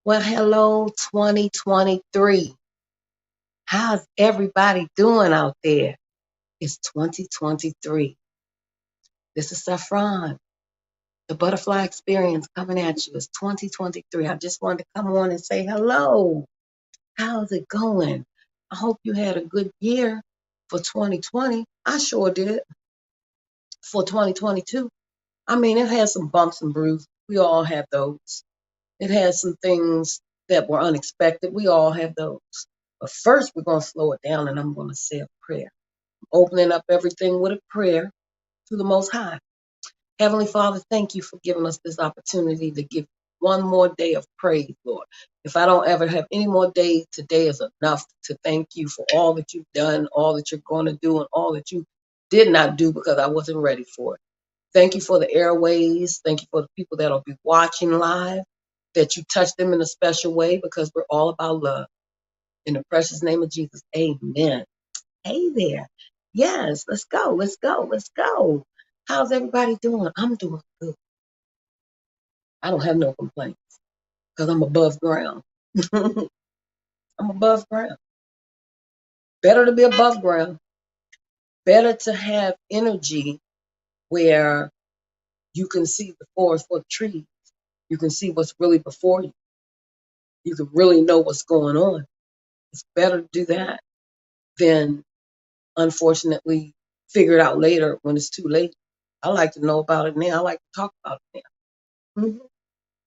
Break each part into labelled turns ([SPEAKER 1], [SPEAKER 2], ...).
[SPEAKER 1] Well, hello, 2023. How's everybody doing out there? It's 2023. This is Saffron, the Butterfly Experience coming at you. It's 2023. I just wanted to come on and say hello. How's it going? I hope you had a good year for 2020. I sure did for 2022. I mean, it had some bumps and bruises. We all have those. It has some things that were unexpected. We all have those. But first, we're going to slow it down and I'm going to say a prayer. Opening up everything with a prayer to the Most High. Heavenly Father, thank you for giving us this opportunity to give one more day of praise, Lord. If I don't ever have any more days, today is enough to thank you for all that you've done, all that you're going to do, and all that you did not do because I wasn't ready for it. Thank you for the airways. Thank you for the people that'll be watching live, that you touch them in a special way because we're all about love. In the precious name of Jesus, amen. Hey there. Yes, let's go, let's go, let's go. How's everybody doing? I'm doing good. I don't have no complaints because I'm above ground. I'm above ground. Better to be above ground. Better to have energy where you can see the forest for the trees. You can see what's really before you. You can really know what's going on. It's better to do that than, unfortunately, figure it out later when it's too late. I like to know about it now. I like to talk about it now.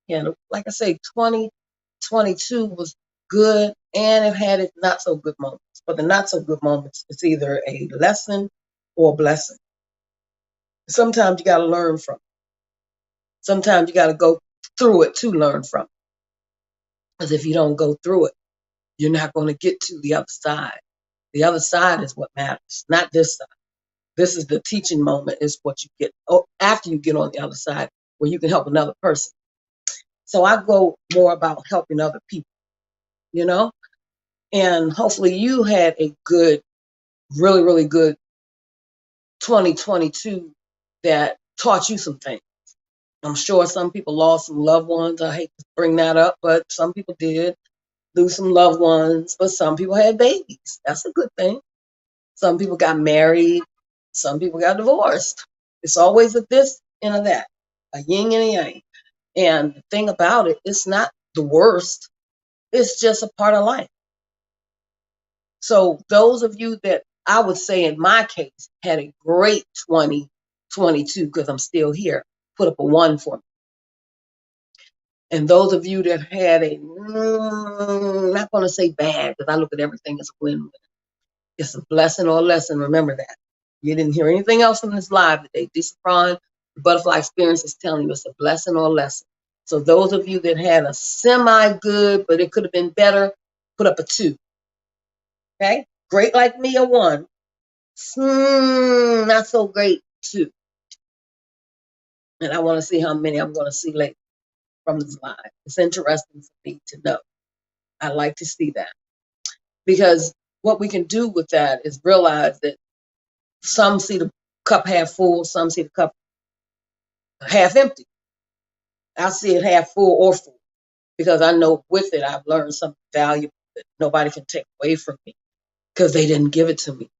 [SPEAKER 1] And like I say, 2022 was good and it had its not so good moments. But the not so good moments, it's either a lesson or a blessing. Sometimes you got to learn from it. Sometimes you got to go through it to learn from it. Because if you don't go through it, you're not going to get to the other side. The other side is what matters, not this side. This is the teaching moment, is what you get after you get on the other side where you can help another person. So I go more about helping other people, you know? And hopefully you had a good, really, really good 2022 that taught you some things. I'm sure some people lost some loved ones. I hate to bring that up, but some people did lose some loved ones, but some people had babies. That's a good thing. Some people got married. Some people got divorced. It's always a this and a that, a yin and a yang. And the thing about it, it's not the worst. It's just a part of life. So those of you that I would say in my case had a great 2022 because I'm still here, put up a 1 for me. And those of you that had a, not going to say bad because I look at everything as a win-win. It's a blessing or a lesson. Remember that. You didn't hear anything else from this live today. This Prime, the Butterfly Experience is telling you it's a blessing or a lesson. So those of you that had a semi-good, but it could have been better, put up a 2. Okay? Great like me, a 1. Not so great, 2. And I want to see how many I'm going to see later from this live. It's interesting for me to know. I like to see that. Because what we can do with that is realize that some see the cup half full, some see the cup half empty. I see it half full or full because I know with it I've learned something valuable that nobody can take away from me because they didn't give it to me.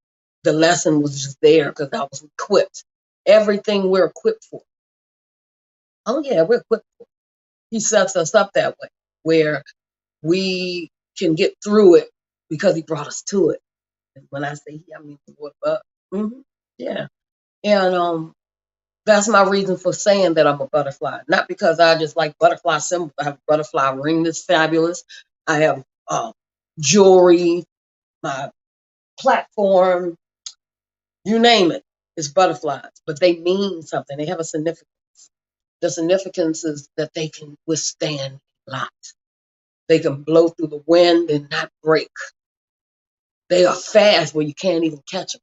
[SPEAKER 1] The lesson was just there because I was equipped. Everything we're equipped for. Oh yeah, we're equipped for. He sets us up that way where we can get through it because he brought us to it. And when I say he, I mean the Lord above. Yeah. And that's my reason for saying that I'm a butterfly. Not because I just like butterfly symbols. I have a butterfly ring that's fabulous. I have jewelry, my platform, you name it. It's butterflies. But they mean something. They have a significance. The significance is that they can withstand a lot. They can blow through the wind and not break. They are fast where you can't even catch them.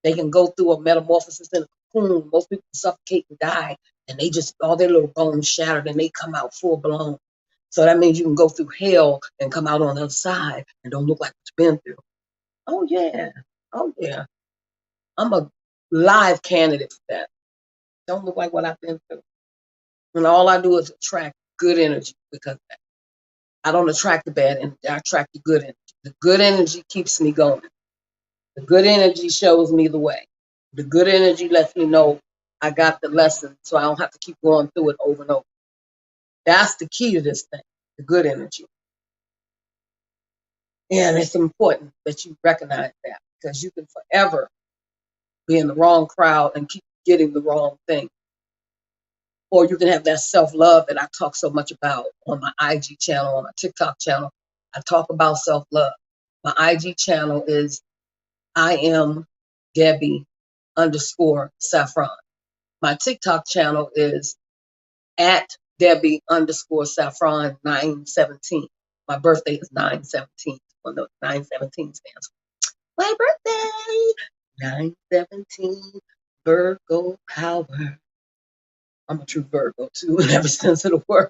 [SPEAKER 1] They can go through a metamorphosis in a cocoon. Most people suffocate and die, and they just, all their little bones shattered, and they come out full blown. So that means you can go through hell and come out on the other side and don't look like what you've been through. Oh, yeah. Oh, yeah. I'm a live candidate for that. Don't look like what I've been through. And all I do is attract good energy because of that. I don't attract the bad energy. I attract the good energy. The good energy keeps me going. The good energy shows me the way. The good energy lets me know I got the lesson so I don't have to keep going through it over and over. That's the key to this thing, the good energy. And it's important that you recognize that because you can forever be in the wrong crowd and keep getting the wrong thing. Or you can have that self-love that I talk so much about on my IG channel, on my TikTok channel. I talk about self-love. My IG channel is I am Debbie _ Saffron. My TikTok channel is at Debbie _ Saffron 917. My birthday is 917. Well, no, 917 stands for my birthday. 917 Virgo power. I'm a true Virgo too, in every sense of the word.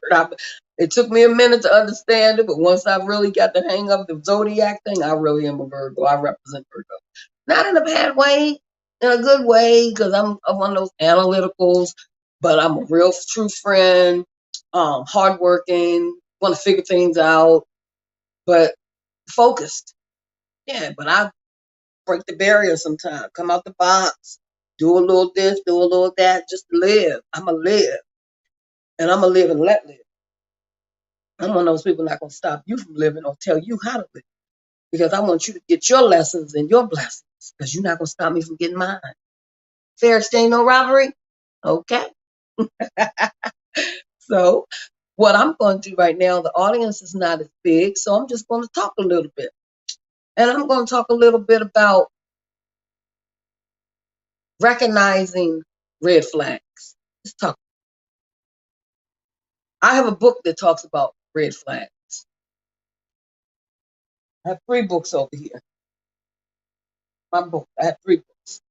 [SPEAKER 1] It took me a minute to understand it, but once I really got the hang of the zodiac thing, I really am a Virgo. I represent Virgo. Not in a bad way, in a good way, because I'm one of those analyticals, but I'm a real true friend, hardworking, want to figure things out, but focused. Yeah, but I break the barrier sometimes, come out the box, do a little this, do a little that, just to live. I'm going to live. And I'm going to live and let live. I'm one of those people not going to stop you from living or tell you how to live. Because I want you to get your lessons and your blessings. Because you're not going to stop me from getting mine. Fair exchange, no robbery? Okay. So what I'm going to do right now, the audience is not as big, so I'm just going to talk a little bit. And I'm going to talk a little bit about recognizing red flags. Let's talk. I have a book that talks about red flags. I have 3 books over here. My book. I have 3 books.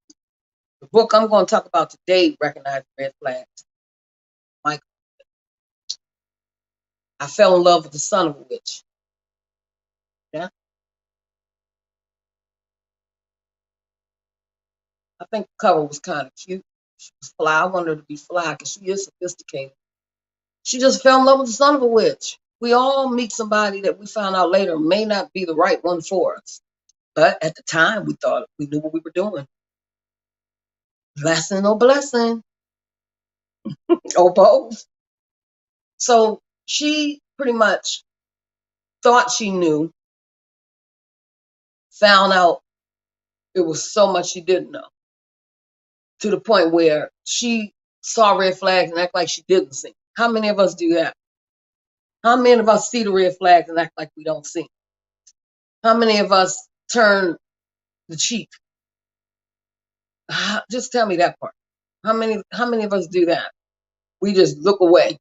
[SPEAKER 1] The book I'm going to talk about today, Recognizing Red Flags. Michael. I fell in love with the son of a witch. Yeah. I think the cover was kind of cute. She was fly. I wanted her to be fly because she is sophisticated. She just fell in love with the son of a witch. We all meet somebody that we found out later may not be the right one for us. But at the time, we thought we knew what we were doing. Blessing or blessing, or both. So she pretty much thought she knew, found out it was so much she didn't know, to the point where she saw red flags and act like she didn't see. How many of us do that? How many of us see the red flags and act like we don't see? How many of us turn the cheek? Just tell me that part. How many of us do that? We just look away.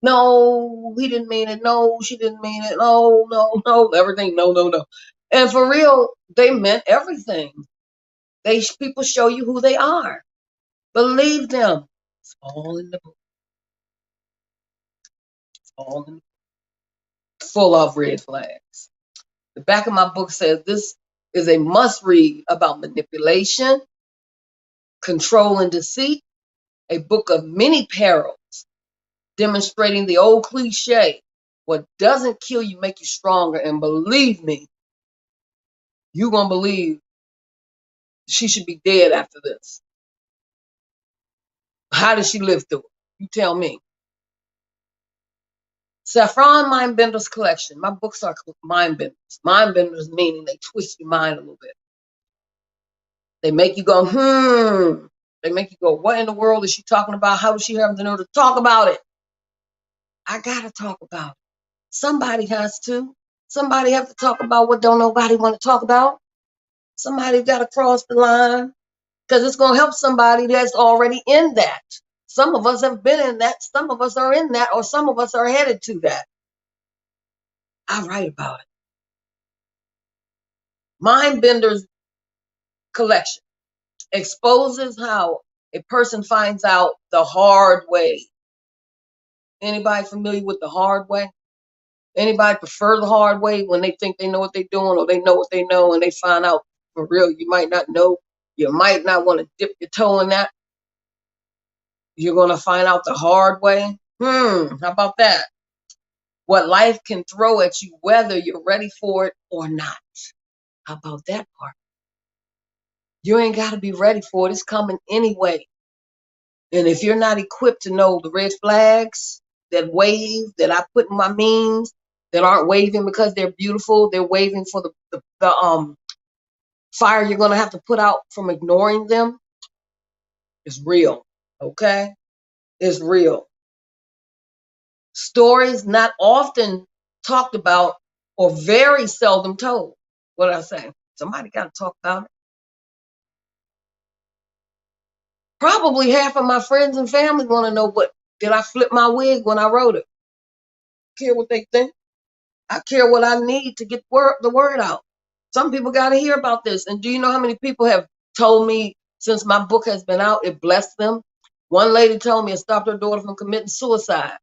[SPEAKER 1] No, he didn't mean it. No, she didn't mean it. No, no, no. Everything. No, no, no. And for real, they meant everything. People show you who they are. Believe them. It's all in the book. It's all in the book. Full of red flags. The back of my book says this is a must read about manipulation, control, and deceit. A book of many perils, demonstrating the old cliche, what doesn't kill you make you stronger. And believe me, you're going to believe she should be dead after this. How did she live through it? You tell me. Saffron Mindbenders Collection. My books are mindbenders. Mindbenders meaning they twist your mind a little bit. They make you go, They make you go, what in the world is she talking about? How does she have the nerve to talk about it? I got to talk about it. Somebody has to. Somebody have to talk about what don't nobody want to talk about. Somebody got to cross the line because it's going to help somebody that's already in that. Some of us have been in that. Some of us are in that, or some of us are headed to that. I write about it. Mindbenders Collection exposes how a person finds out the hard way. Anybody familiar with the hard way? Anybody prefer the hard way when they think they know what they're doing, or they know what they know and they find out for real you might not know. You might not want to dip your toe in that. You're going to find out the hard way. How about that? what life can throw at you, whether you're ready for it or not. How about that part? You ain't got to be ready for it. It's coming anyway. And if you're not equipped to know the red flags that wave, that I put in my memes, that aren't waving because they're beautiful, they're waving for the fire you're going to have to put out from ignoring them, it's real. Okay? It's real. Stories not often talked about or very seldom told. What did I say? Somebody got to talk about it. Probably half of my friends and family want to know, what did I flip my wig when I wrote it? I care what they think. I care what I need to get the word out. Some people got to hear about this. And do you know how many people have told me since my book has been out, it blessed them? One lady told me it stopped her daughter from committing suicide.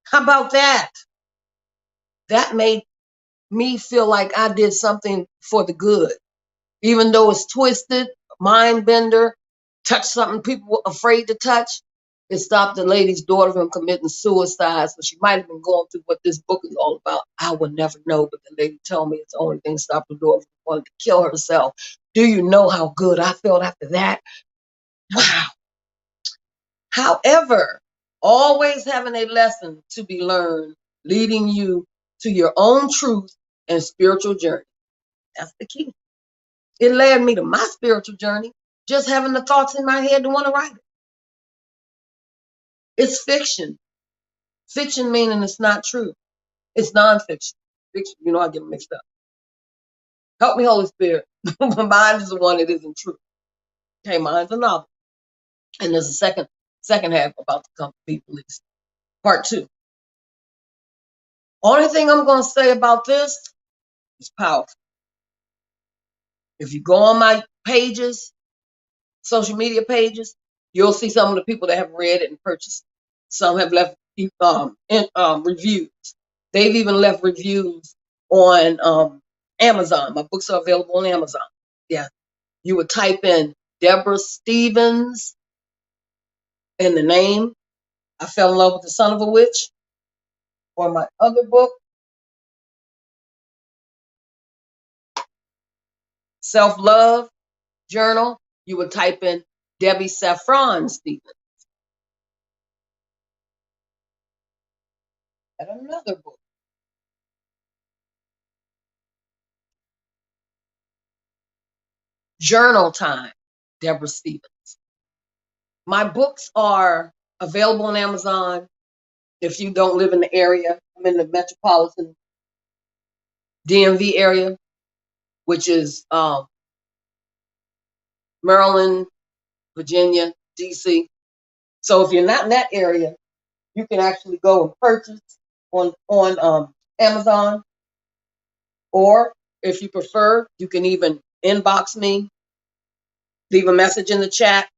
[SPEAKER 1] How about that? That made me feel like I did something for the good. Even though it's twisted, mind bender, touch something people were afraid to touch, it stopped the lady's daughter from committing suicide. So she might have been going through what this book is all about. I would never know, but the lady told me it's the only thing stopped the daughter from wanting to kill herself. Do you know how good I felt after that? Wow. However, always having a lesson to be learned, leading you to your own truth and spiritual journey. That's the key. It led me to my spiritual journey, just having the thoughts in my head to want to write it. It's fiction. Fiction meaning it's not true. It's nonfiction. Fiction, I get mixed up. Help me, Holy Spirit. Mine is the one that isn't true. Okay, mine's a novel. And there's a second half about to come, be released. Part 2. Only thing I'm going to say about this is powerful. If you go on my pages, social media pages, you'll see some of the people that have read it and purchased it. Some have left reviews. They've even left reviews on Amazon. My books are available on Amazon. Yeah. You would type in Deborah Stevens in the name. I Fell in Love with the Son of a Witch. Or my other book, Self-Love Journal. You would type in Debbie Saffron Stevens. And another book, Journal Time, Deborah Stevens. My books are available on Amazon. If you don't live in the area, I'm in the metropolitan DMV area, which is Maryland, Virginia, DC. So if you're not in that area, you can actually go and purchase on Amazon, or if you prefer, you can even inbox me, leave a message in the chat,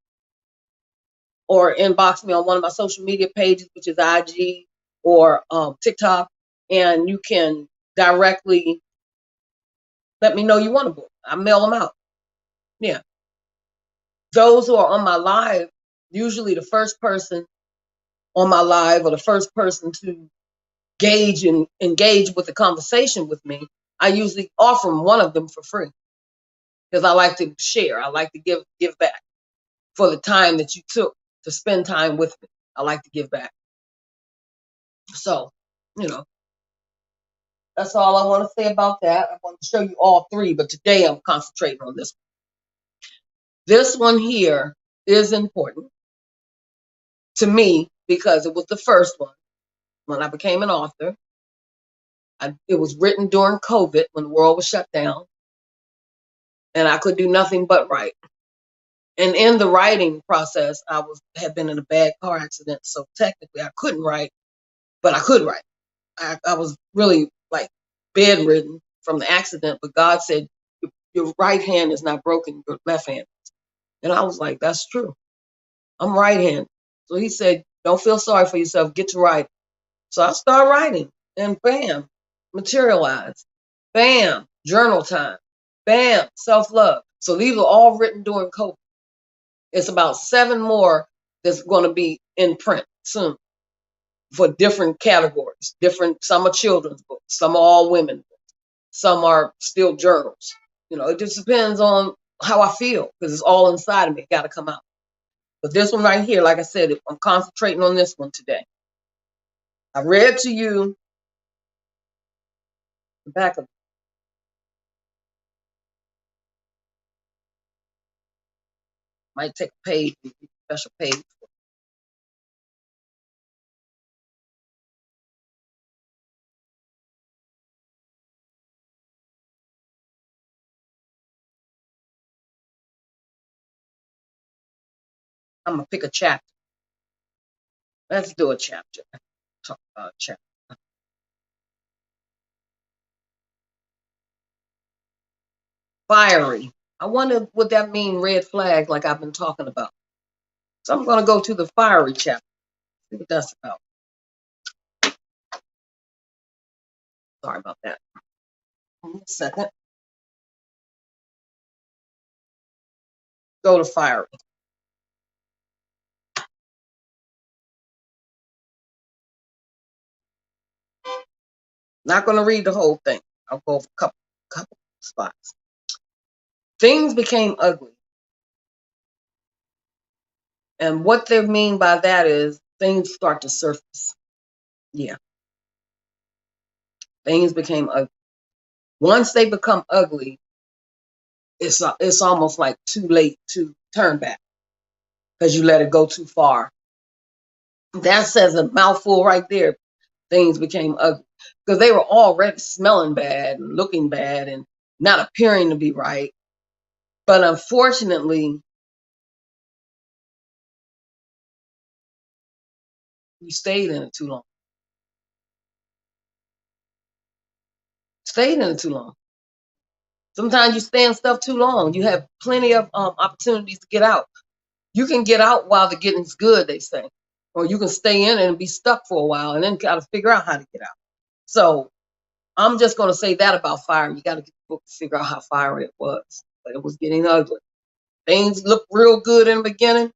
[SPEAKER 1] or inbox me on one of my social media pages, which is IG or TikTok, and you can directly let me know you want a book. I mail them out. Yeah. Those who are on my live, usually the first person on my live or the first person to engage with the conversation with me, I usually offer them one of them for free because I like to share. I like to give back for the time that you took to spend time with me. I like to give back. So, that's all I want to say about that. I want to show you all 3, but today I'm concentrating on this one. This one here is important to me because it was the first one when I became an author. It was written during COVID when the world was shut down, and I could do nothing but write. And in the writing process, had been in a bad car accident, so technically I couldn't write, but I could write. I was really like bedridden from the accident, but God said, your right hand is not broken, your left hand. And I was like, that's true. I'm right-handed. So he said, don't feel sorry for yourself, get to writing. So I started writing, and bam, materialized. Bam, journal time. Bam, self-love. So these are all written during COVID. It's about 7 more that's going to be in print soon. for different categories. Some are children's books, some are all women books, some are still journals. It just depends on how I feel because it's all inside of me. It got to come out. But this one right here, like I said, I'm concentrating on this one today. I read to you the back of it. Might take a page, a special page. I'm going to pick a chapter. Let's do a chapter. Talk about a chapter. Fiery. I wonder what that mean, red flag, like I've been talking about. So I'm going to go to the fiery chapter. See what that's about. Sorry about that. 1 second. Go to fiery. Not going to read the whole thing. I'll go over a couple spots. Things became ugly. And what they mean by that is things start to surface. Yeah. Things became ugly. Once they become ugly, it's almost like too late to turn back because you let it go too far. That says a mouthful right there. Things became ugly because they were already smelling bad and looking bad and not appearing to be right. But unfortunately, you stayed in it too long. Stayed in it too long. Sometimes you stay in stuff too long. You have plenty of opportunities to get out. You can get out while the getting's good, they say. Or you can stay in it and be stuck for a while and then got to figure out how to get out. So I'm just going to say that about fire. You got to get the book to figure out how fiery it was. But it was getting ugly. Things look real good in the beginning,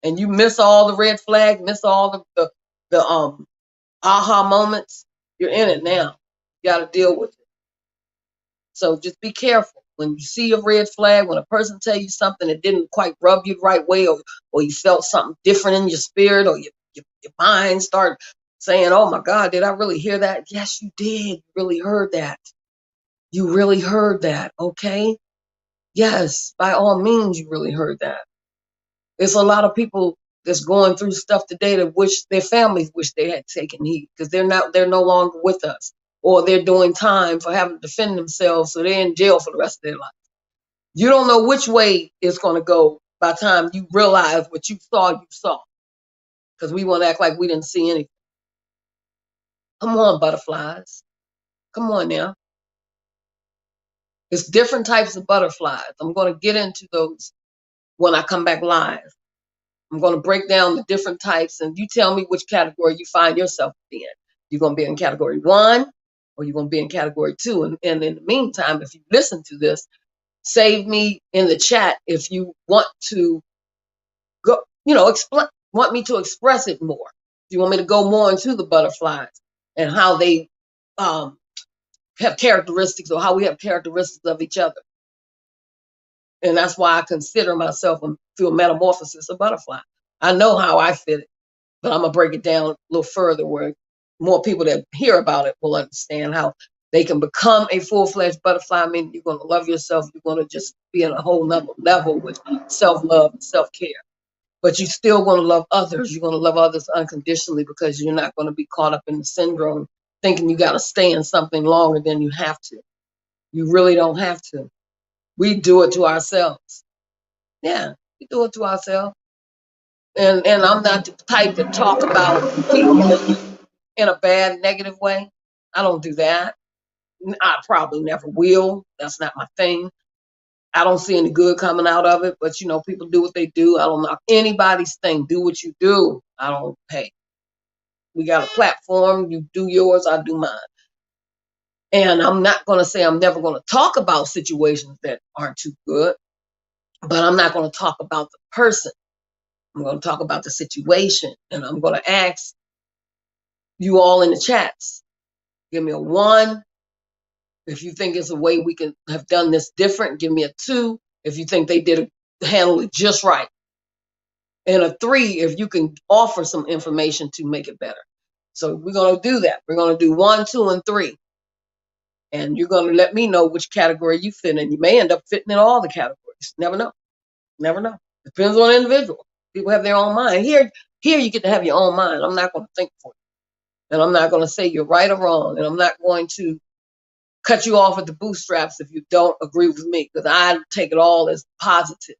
[SPEAKER 1] and you miss all the red flags, miss all the aha moments. You're in it now. You got to deal with it. So just be careful. When you see a red flag, when a person tell you something that didn't quite rub you the right way, or you felt something different in your spirit, or your mind start saying, oh my God, did I really hear that? Yes, you did. You really heard that. You really heard that. Okay. Yes, by all means, you really heard that. There's a lot of people that's going through stuff today that wish their families wish they had taken heed because they're no longer with us, or they're doing time for having to defend themselves, so they're in jail for the rest of their life. You don't know which way it's going to go by the time you realize what you saw, because we want to act like we didn't see anything. Come on, butterflies. Come on now. It's different types of butterflies. I'm going to get into those when I come back live. I'm going to break down the different types, and you tell me which category you find yourself in. You're going to be in category 1, or you're going to be in category 2. And in the meantime, if you listen to this, save me in the chat if you want to go, want me to express it more. If you want me to go more into the butterflies and how they have characteristics, or how we have characteristics of each other. And that's why I consider myself through a metamorphosis a butterfly. I know how I fit it, but I'm going to break it down a little further where more people that hear about it will understand how they can become a full-fledged butterfly. I mean, you're going to love yourself. You're going to just be in a whole nother level with self-love and self-care. But you're still going to love others. You're going to love others unconditionally because you're not going to be caught up in the syndrome thinking you got to stay in something longer than you have to. You really don't have to. We do it to ourselves. Yeah, we do it to ourselves. And I'm not the type to talk about people in a bad, negative way. I don't do that. I probably never will. That's not my thing. I don't see any good coming out of it, but people do what they do. I don't knock anybody's thing. Do what you do. I don't pay. We got a platform. You do yours, I do mine. And I'm not going to say I'm never going to talk about situations that aren't too good, but I'm not going to talk about the person. I'm going to talk about the situation, and I'm going to ask you all in the chats. Give me a 1. If you think it's a way we can have done this different, give me a 2. If you think they did handle it just right. And a 3 if you can offer some information to make it better. So we're going to do that. We're going to do 1, 2, and 3. And you're going to let me know which category you fit in. You may end up fitting in all the categories. Never know. Never know. Depends on the individual. People have their own mind. Here you get to have your own mind. I'm not going to think for you. And I'm not going to say you're right or wrong. And I'm not going to cut you off at the bootstraps if you don't agree with me, because I take it all as positive.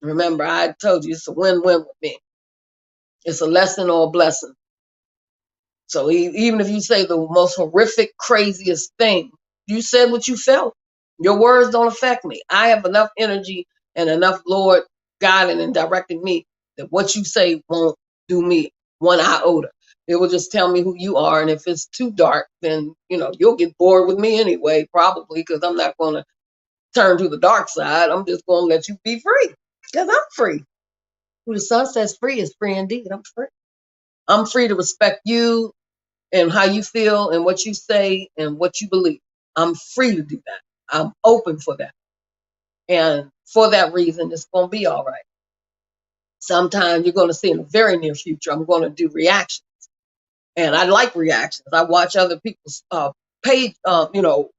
[SPEAKER 1] Remember, I told you it's a win-win with me. It's a lesson or a blessing. So even if you say the most horrific, craziest thing, you said what you felt. Your words don't affect me. I have enough energy and enough Lord guiding and directing me that what you say won't do me one iota. It will just tell me who you are. And if it's too dark, then, you'll get bored with me anyway, probably, because I'm not going to turn to the dark side. I'm just going to let you be free, because I'm free. Who the sun says free is free indeed. I'm free. I'm free to respect you and how you feel and what you say and what you believe. I'm free to do that. I'm open for that. And for that reason, it's going to be all right. Sometimes you're going to see in the very near future, I'm going to do reactions. And I like reactions. I watch other people's page, other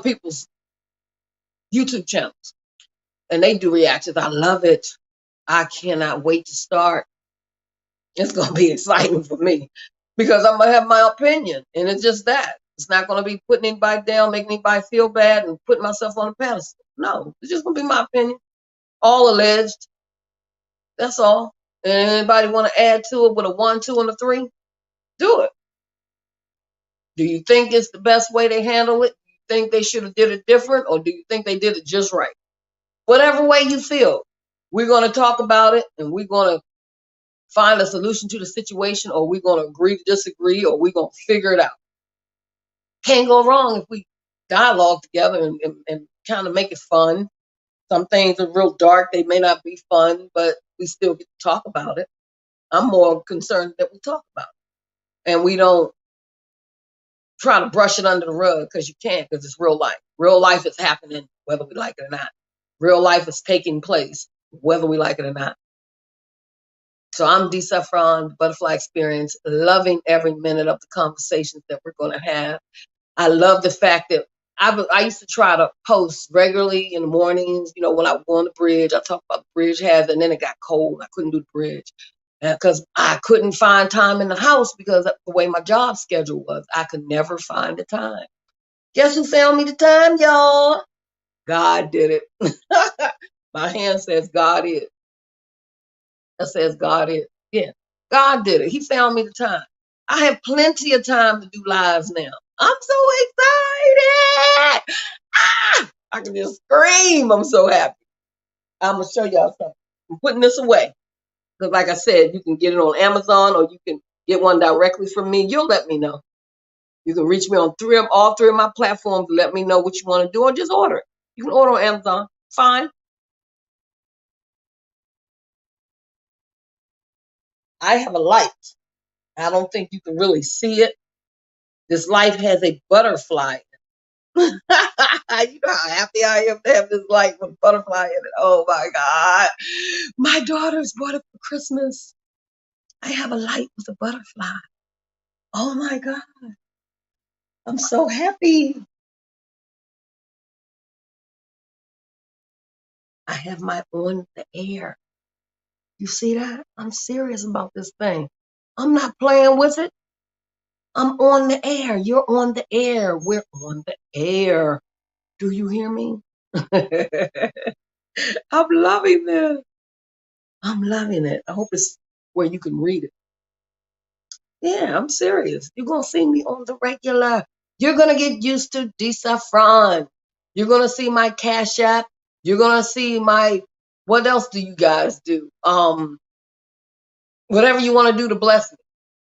[SPEAKER 1] people's YouTube channels, and they do reactions. I love it. I cannot wait to start. It's going to be exciting for me because I'm going to have my opinion. And it's just that. It's not going to be putting anybody down, making anybody feel bad, and putting myself on a pedestal. No, it's just going to be my opinion. All alleged. That's all. And anybody want to add to it with a 1, 2, and a 3? Do it. Do you think it's the best way they handle it? Do you think they should have did it different? Or do you think they did it just right? Whatever way you feel, we're going to talk about it, and we're going to find a solution to the situation, or we're going to agree to disagree, or we're going to figure it out. Can't go wrong if we dialogue together and kind of make it fun. Some things are real dark. They may not be fun, but we still get to talk about it. I'm more concerned that we talk about it. And we don't try to brush it under the rug, because you can't, because it's real life. Real life is happening whether we like it or not. Real life is taking place whether we like it or not. So I'm Dee Saffron, Butterfly Experience, loving every minute of the conversations that we're going to have. I love the fact that I used to try to post regularly in the mornings. When I would go on the bridge, I talked about the bridge hazard, and then it got cold. I couldn't do the bridge because I couldn't find time in the house because of the way my job schedule was. I could never find the time. Guess who found me the time, y'all? God did it. My hand says God is. That says God is. Yeah, God did it. He found me the time. I have plenty of time to do lives now. I'm so excited. I can just scream. I'm so happy. I'm going to show y'all something. I'm putting this away. Because like I said, you can get it on Amazon, or you can get one directly from me. You'll let me know. You can reach me on all three of my platforms to let me know what you want to do, or just order it. You can order on Amazon. Fine. I have a light. I don't think you can really see it. This light has a butterfly. You know how happy I am to have this light with a butterfly in it. Oh my God. My daughters bought it for Christmas. I have a light with a butterfly. Oh my God. I'm so happy. I have my on the air. You see that? I'm serious about this thing. I'm not playing with it. I'm on the air. You're on the air. We're on the air. Do you hear me? I'm loving this. I'm loving it. I hope it's where you can read it. Yeah, I'm serious. You're going to see me on the regular. You're going to get used to Dee Saffron. You're going to see my Cash App. You're going to see what else do you guys do? Whatever you want to do to bless me.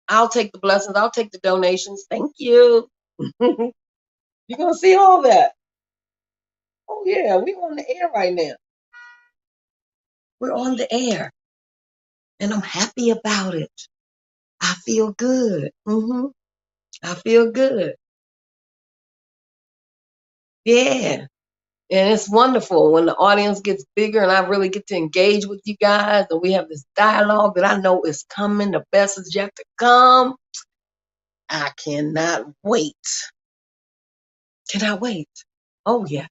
[SPEAKER 1] I'll take the blessings. I'll take the donations. Thank you. You're going to see all that. Oh, yeah, we're on the air right now. We're on the air. And I'm happy about it. I feel good. I feel good. Yeah. And it's wonderful when the audience gets bigger and I really get to engage with you guys and we have this dialogue that I know is coming. The best is yet to come. I cannot wait. Can I wait? Oh, yes.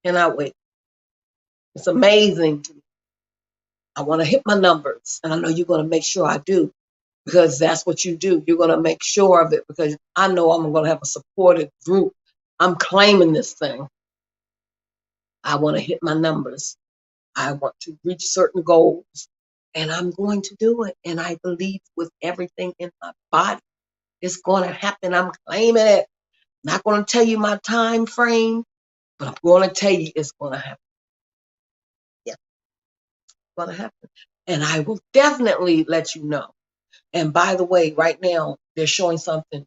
[SPEAKER 1] Can I wait? It's amazing. I want to hit my numbers. And I know you're going to make sure I do because that's what you do. You're going to make sure of it because I know I'm going to have a supported group. I'm claiming this thing. I want to hit my numbers. I want to reach certain goals and I'm going to do it. And I believe with everything in my body, it's going to happen. I'm claiming it. Not going to tell you my time frame, but I'm going to tell you it's going to happen. Yeah, it's going to happen. And I will definitely let you know. And by the way, right now, they're showing something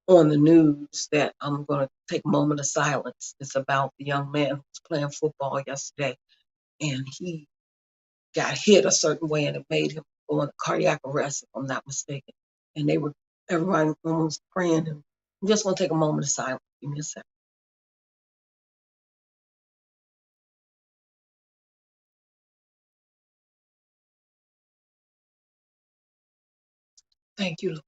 [SPEAKER 1] on the news that I'm going to take a moment of silence. It's about the young man who was playing football yesterday, and he got hit a certain way, and it made him go into cardiac arrest, if I'm not mistaken. And everyone was praying. And I'm just going to take a moment of silence. Give me a second. Thank you, Lord.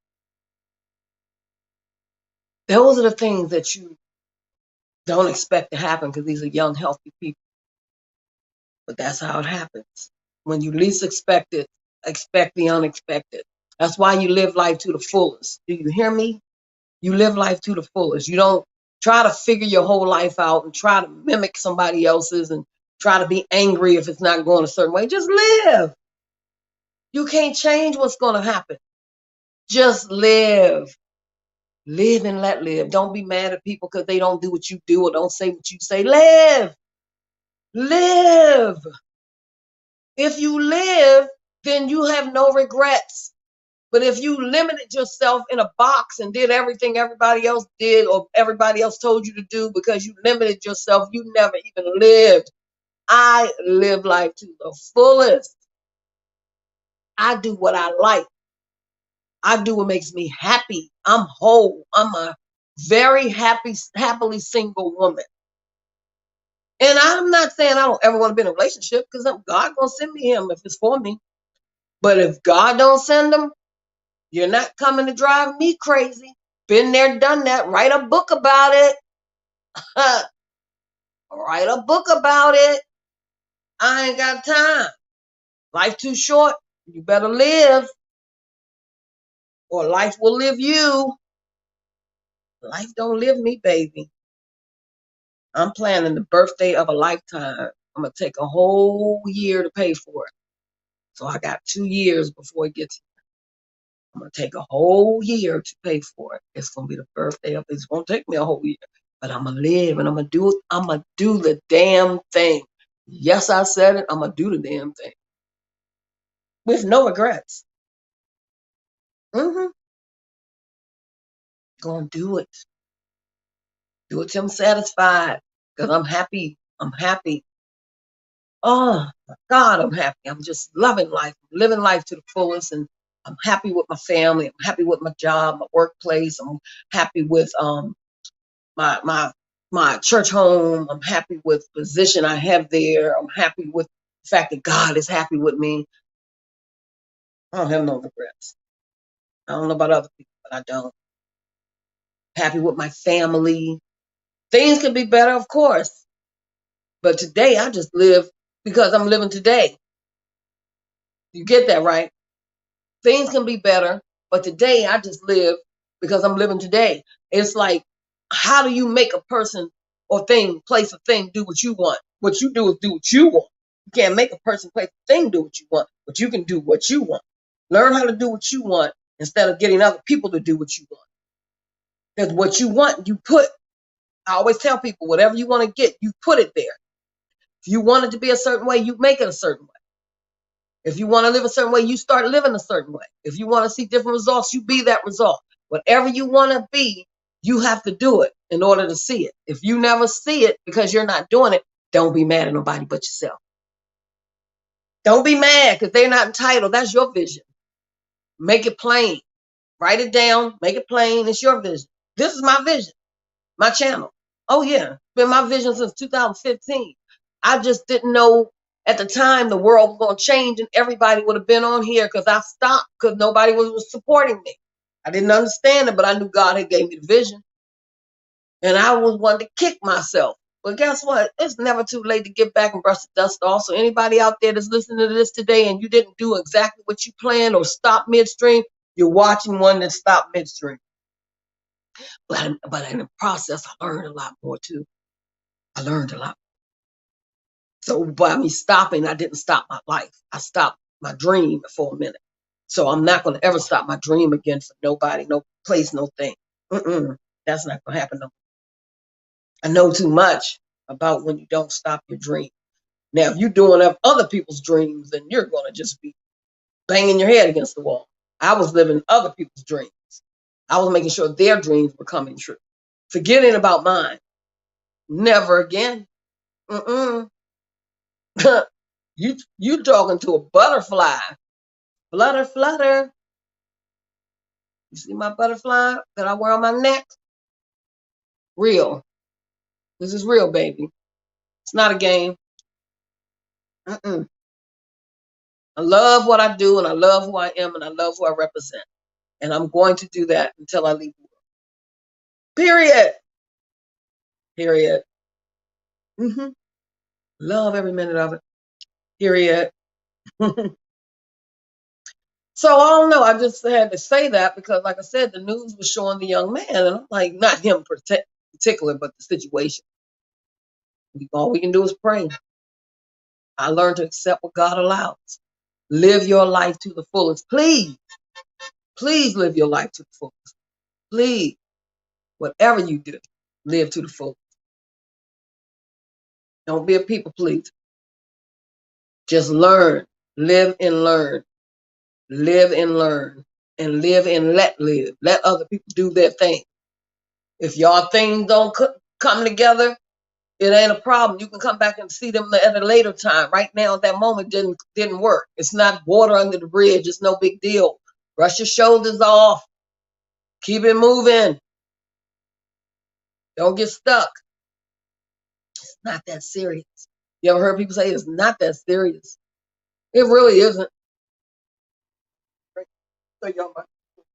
[SPEAKER 1] Those are the things that you don't expect to happen because these are young, healthy people. But that's how it happens. When you least expect it, expect the unexpected. That's why you live life to the fullest. Do you hear me? You live life to the fullest. You don't try to figure your whole life out and try to mimic somebody else's and try to be angry if it's not going a certain way. Just live. You can't change what's going to happen. Just live. Live and let live. Don't be mad at people because they don't do what you do or don't say what you say. Live. Live. If you live, then you have no regrets. But if you limited yourself in a box and did everything everybody else did or everybody else told you to do because you limited yourself, you never even lived. I live life to the fullest. I do what I like. I do what makes me happy. I'm whole. I'm a very happily single woman. And I'm not saying I don't ever want to be in a relationship because God gonna send me him if it's for me. But if God don't send him, you're not coming to drive me crazy. Been there, done that. Write a book about it. Write a book about it. I ain't got time. Life too short. You better live or life will live you. Life don't live me, baby. I'm planning the birthday of a lifetime. I'm going to take a whole year to pay for it. So I got 2 years before it gets. I'm going to take a whole year to pay for it. It's going to be the birthday of it. It's going to take me a whole year. But I'm going to live and I'm going to do it. I'm going to do the damn thing. Yes, I said it. I'm going to do the damn thing. With no regrets. Going to do it. Do it till I'm satisfied. Because I'm happy. I'm happy. Oh, my God, I'm happy. I'm just loving life. I'm living life to the fullest. And I'm happy with my family. I'm happy with my job, my workplace. I'm happy with my church home. I'm happy with the position I have there. I'm happy with the fact that God is happy with me. I don't have no regrets. I don't know about other people, but I don't. Happy with my family. Things could be better, of course. But today I just live because I'm living today. You get that, right? Things can be better, but today I just live because I'm living today. It's like, how do you make a person or thing, place, or thing do what you want? What you do is do what you want. You can't make a person, place, or thing do what you want, but you can do what you want. Learn how to do what you want instead of getting other people to do what you want. Because what you want, you put. I always tell people, whatever you want to get, you put it there. If you want it to be a certain way, you make it a certain way. If you want to live a certain way, you start living a certain way. If you want to see different results, you be that result. Whatever you want to be, you have to do it in order to see it. If you never see it because you're not doing it, don't be mad at nobody but yourself. Don't be mad because they're not entitled. That's your vision. Make it plain. Write it down. Make it plain. It's your vision. This is my vision. My channel. Oh yeah, it's been my vision since 2015. I just didn't know at the time the world was going to change and everybody would have been on here because I stopped because nobody was supporting me. I didn't understand it, but I knew God had gave me the vision, and I was one to kick myself. But guess what? It's never too late to get back and brush the dust off. So anybody out there that's listening to this today and you didn't do exactly what you planned or stop midstream, you're watching one that stopped midstream. But in the process, I learned a lot more too. I learned a lot. So by me stopping, I didn't stop my life. I stopped my dream for a minute. So I'm not going to ever stop my dream again for nobody, no place, no thing. That's not going to happen. No. I know too much about when you don't stop your dream. Now, if you're doing up other people's dreams, then you're going to just be banging your head against the wall. I was living other people's dreams. I was making sure their dreams were coming true. Forgetting about mine. Never again. You talking to a butterfly. Flutter, flutter. You see my butterfly that I wear on my neck? Real. This is real, baby. It's not a game. I love what I do, and I love who I am, and I love who I represent. And I'm going to do that until I leave the world. Period. Period. Love every minute of it. Period. So I don't know. I just had to say that because, like I said, the news was showing the young man, and I'm like, not him particular, but the situation. All we can do is pray. I learned to accept what God allows. Live your life to the fullest. Please, please live your life to the fullest. Please, whatever you do, live to the fullest. Don't be a people pleaser. Just learn, live and learn, live and learn, and live and let live. Let other people do their thing. If y'all things don't come together, it ain't a problem. You can come back and see them at a later time. Right now, at that moment, didn't work. It's not water under the bridge. It's no big deal. Brush your shoulders off. Keep it moving. Don't get stuck. It's not that serious. You ever heard people say it's not that serious? It really isn't. So y'all, my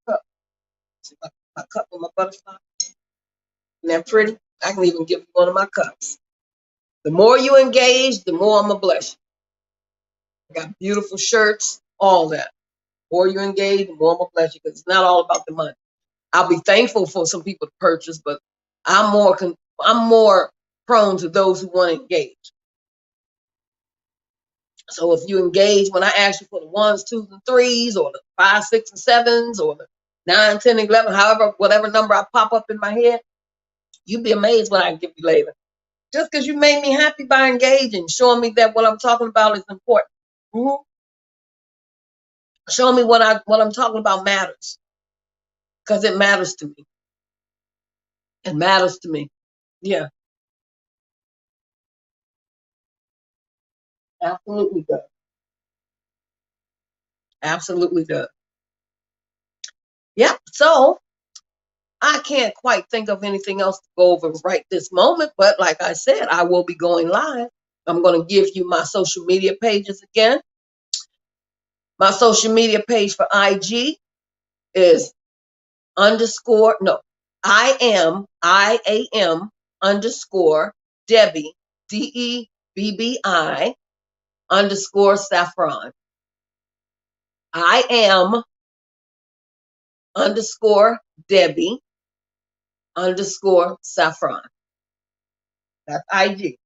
[SPEAKER 1] cup. See my cup with my butterfly. Isn't that pretty? I can even give you one of my cups. The more you engage, the more I'm going to bless you. I got beautiful shirts, all that. The more you engage, the more I'm going to bless you because it's not all about the money. I'll be thankful for some people to purchase, but I'm more prone to those who want to engage. So if you engage, when I ask you for the 1s, 2s, and 3s, or the 5, 6, and 7s, or the 9, 10, 11, however, whatever number I pop up in my head, you'd be amazed what I can give you later. Just because you made me happy by engaging, showing me that what I'm talking about is important. Showing me what I'm talking about matters. Because it matters to me. It matters to me. Yeah. Absolutely does. Absolutely does. Yep. So I can't quite think of anything else to go over right this moment, but like I said, I will be going live. I'm going to give you my social media pages again. My social media page for IG is I am underscore Debbie, DEBBI underscore Saffron. I am underscore Debbie underscore Saffron. That's IG.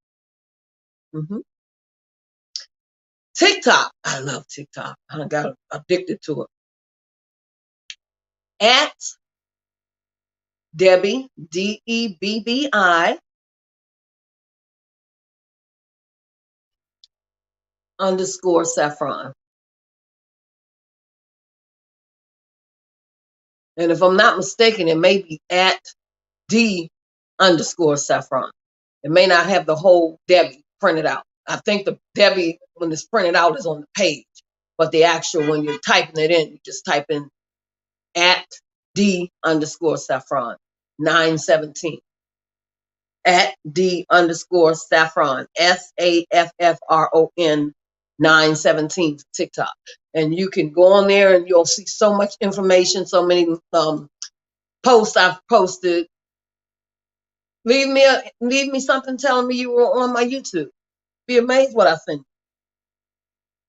[SPEAKER 1] TikTok. I love TikTok. I got addicted to it. At Debbie, DEBBI underscore Saffron. And if I'm not mistaken, it may be at D underscore Saffron. It may not have the whole Debbie printed out. I think the Debbie, when it's printed out, is on the page. But the actual, when you're typing it in, you just type in at D_Saffron 917. At D_Saffron SAFFRON 917 TikTok. And you can go on there and you'll see so much information, so many posts I've posted. Leave me something telling me you were on my YouTube. Be amazed what I think.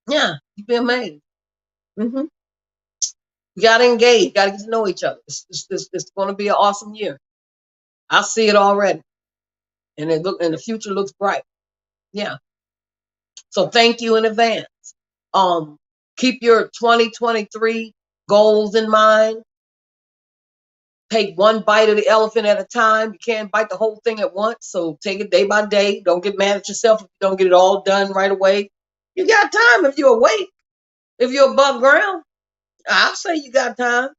[SPEAKER 1] Yeah, you'd be amazed. You gotta engage, gotta get to know each other. It's going to be an awesome year. I see it already, and the future looks bright. Yeah. So thank you in advance. Keep your 2023 goals in mind. Take one bite of the elephant at a time. You can't bite the whole thing at once, so take it day by day. Don't get mad at yourself if you don't get it all done right away. You got time if you're awake. If you're above ground, I'll say you got time.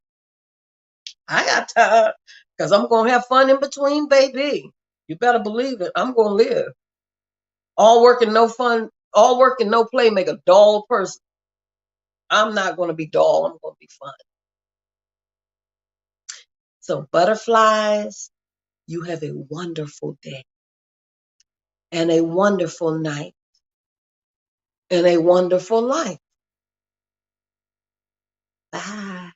[SPEAKER 1] I got time because I'm going to have fun in between, baby. You better believe it. I'm going to live. All work and no fun, all work and no play make a dull person. I'm not going to be dull. I'm going to be fun. So butterflies, you have a wonderful day and a wonderful night and a wonderful life. Bye.